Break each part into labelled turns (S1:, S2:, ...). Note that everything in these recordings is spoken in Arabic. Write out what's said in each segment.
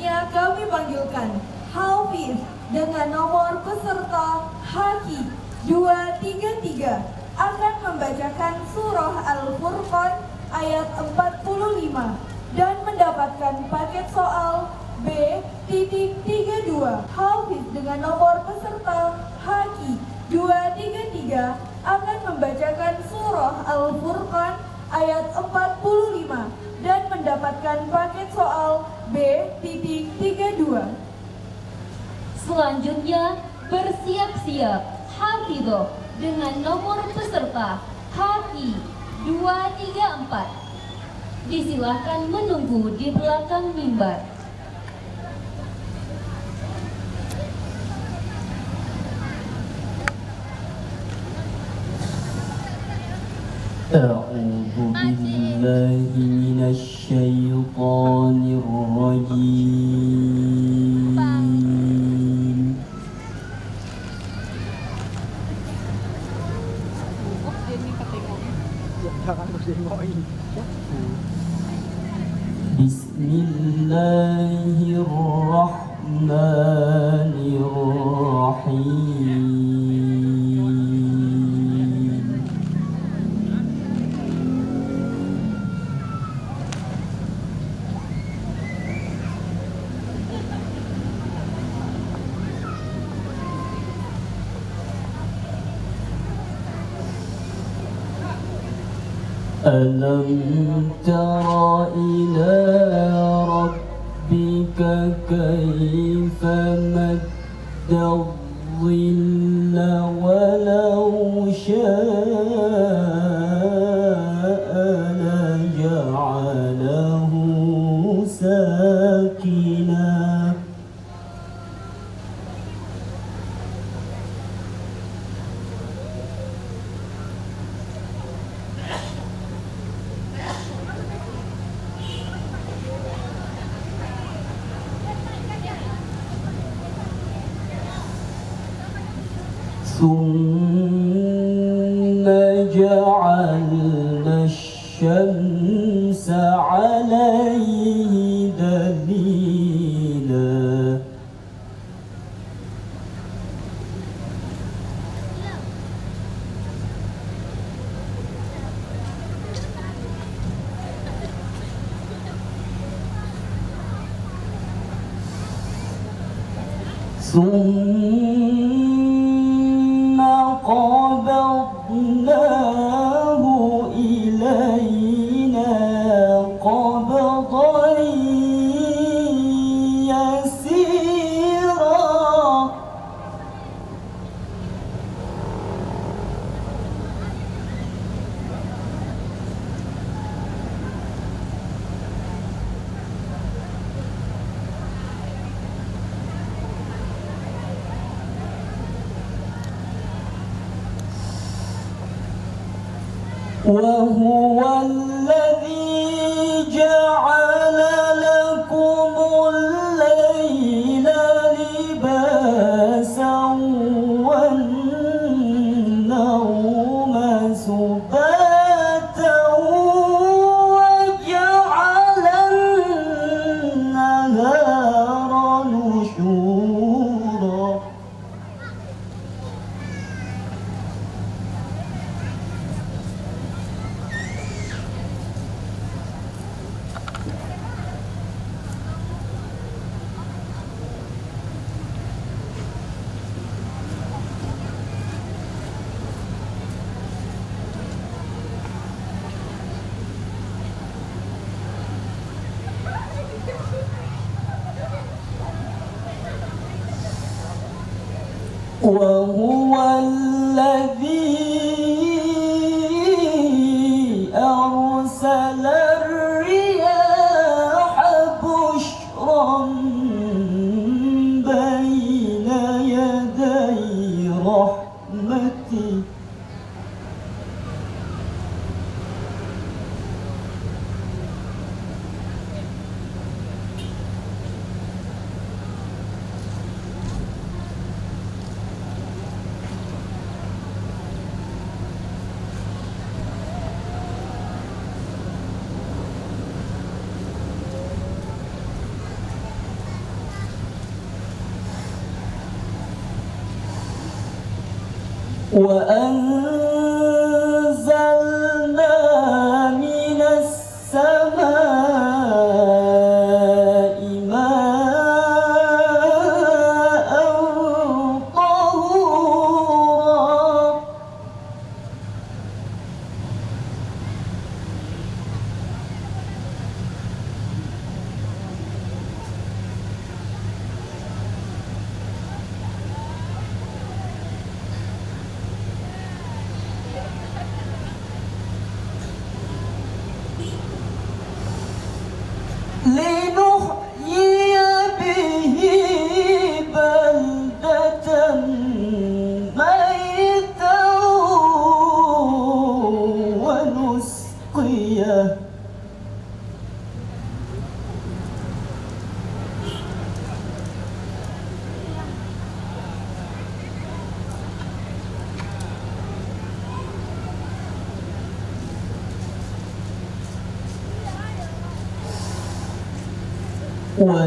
S1: Selanjutnya kami panggilkan Hafiz dengan nomor peserta Haki 233 akan membacakan surah Al-Furqan ayat 45 dan mendapatkan paket soal B.32. Hafiz dengan nomor peserta Haki 233 akan membacakan surah Al-Furqan ayat 45 dan mendapatkan paket soal B.32.
S2: Selanjutnya bersiap-siap Hafidhoh dengan nomor peserta Haki 234. Disilahkan menunggu di belakang mimbar.
S3: أعوذ بالله من الشيطان الرجيم. بسم الله الرحمن الرحيم. ألم تر إلى ربك كيف مد الظل ولو شاء لجعله ساكنا ثم جعلنا الشمس عليه دليلا ثم قبضناه إلينا قبضا يسيرا وهو الذي جعل لكم الليل لباسا والنوم سباتا وجعل النهار نشورا وهو الذي أرسل الرياح بشرا بين يدي رحمته وأنزلنا من السماء ماء طهورا لنحيي به بلدة ميتا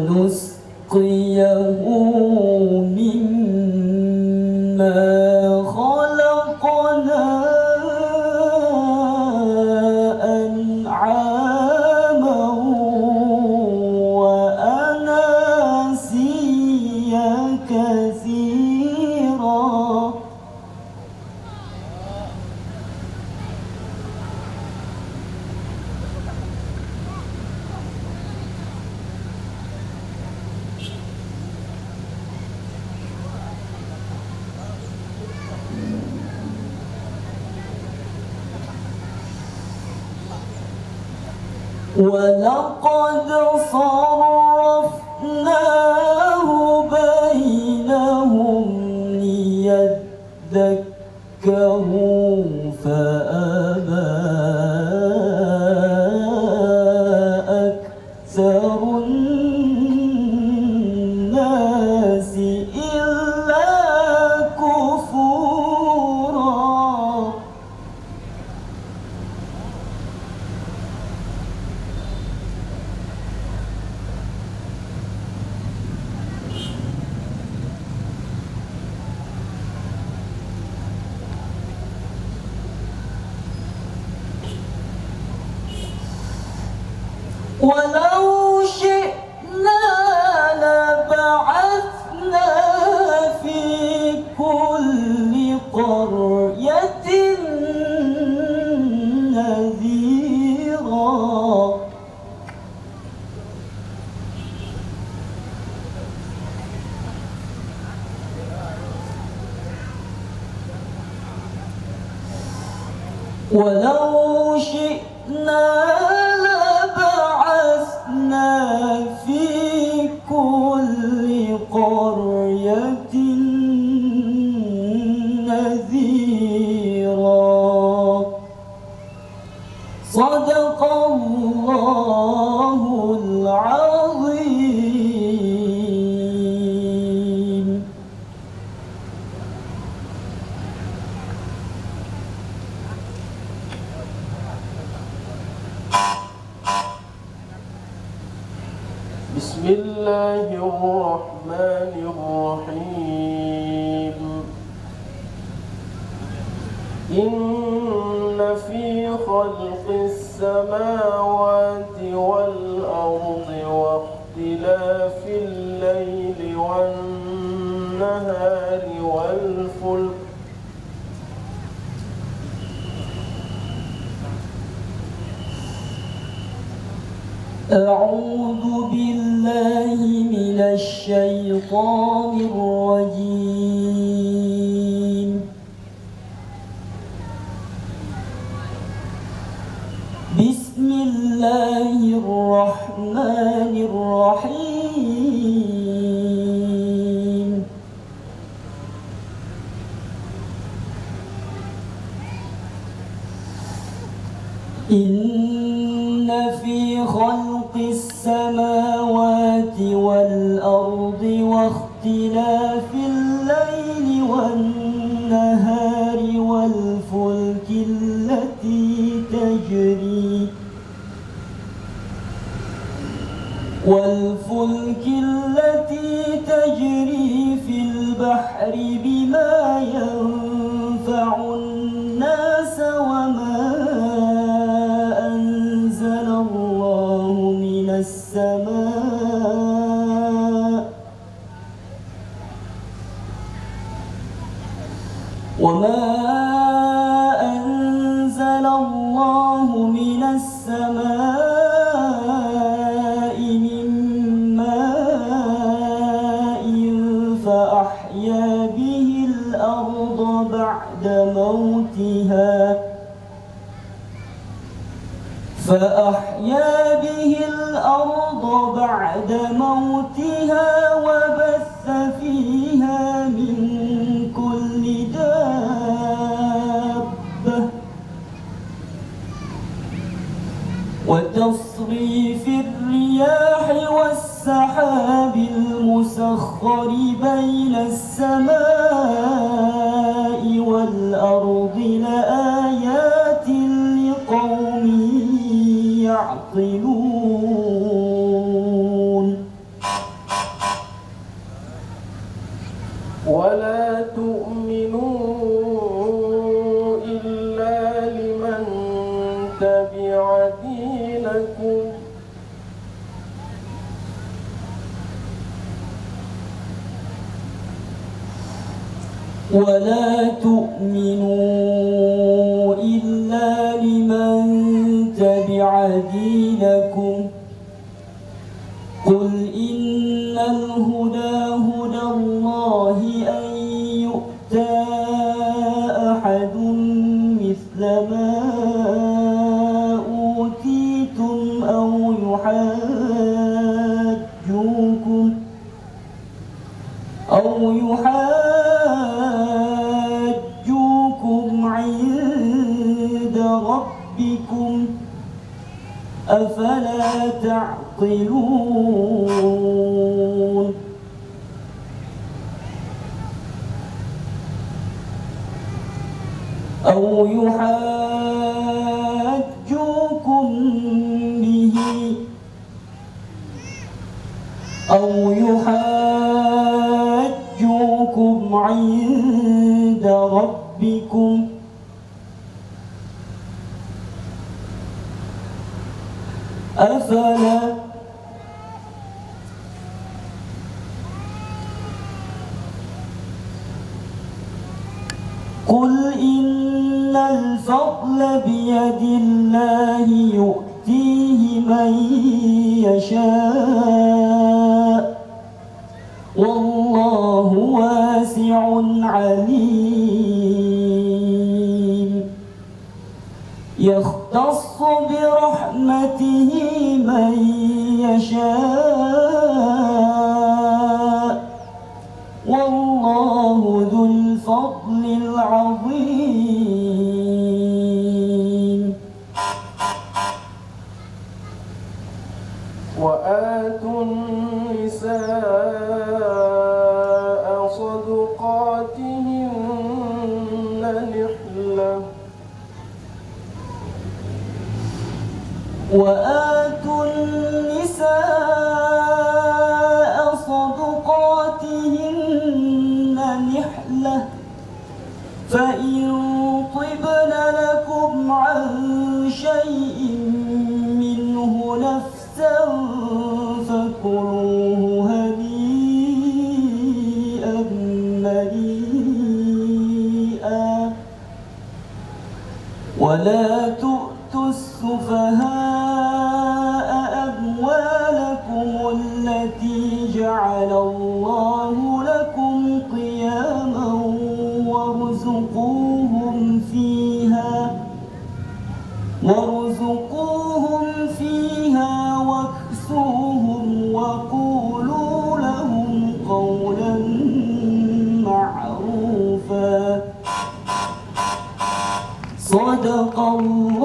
S3: ونسقيه مما خلقنا أنعاما وأناسيا كثيرا ولقد صرفناه بينهم ليذكروا فأبى أكثر الناس إلا كفورا ولو شئنا لبعثنا في كل قرية نذيرا ولو شئنا لبعثنا في كل قرية نذيرا صدق الله العظيم.
S4: بسم الله الرحمن الرحيم. إن في خلق السماوات والأرض واختلاف الليل والنهار والفلك
S3: أعوذ بالله من الشيطان الرجيم. بسم الله الرحمن الرحيم. إن في خلق السماوات والأرض واختلاف الليل والنهار والفلك التي تجري في البحر بما ينفع وما أنزل الله من السماء من ماء فأحيا به الأرض بعد موتها وبث فيها من كل دابة وتصريف الرياح والسحاب المسخر بين السماء والأرض لآيات لقوم يعقلون
S4: ولا تؤمنوا إلا لمن تبع دينكم
S3: ولا تؤمنوا إلا لمن تبع دينكم قل إن الهدى هدى الله أن يؤتى أحد مثل ما أوتيتم أو يحاجوكم عند ربكم أفلا تعقلون أو يحاجوكم عند ربكم أفلا قل إن الفضل بيد الله يؤتيه من يشاء والله واسع عليم يختص برحمته من يشاء والله ذو الفضل العظيم
S4: وآتوا النساء صدقاتهن نحلة
S3: وآتوا النساء صدقاتهن نحلة فإن طبن لكم عن شيء منه نفسا فكلوه هنيئا مريئا ولا تؤتوا السفهاء أموالكم التي جعل الله لكم قياما وارزقوهم فيها واكسوهم وقولوا لهم قولا معروفا صدق الله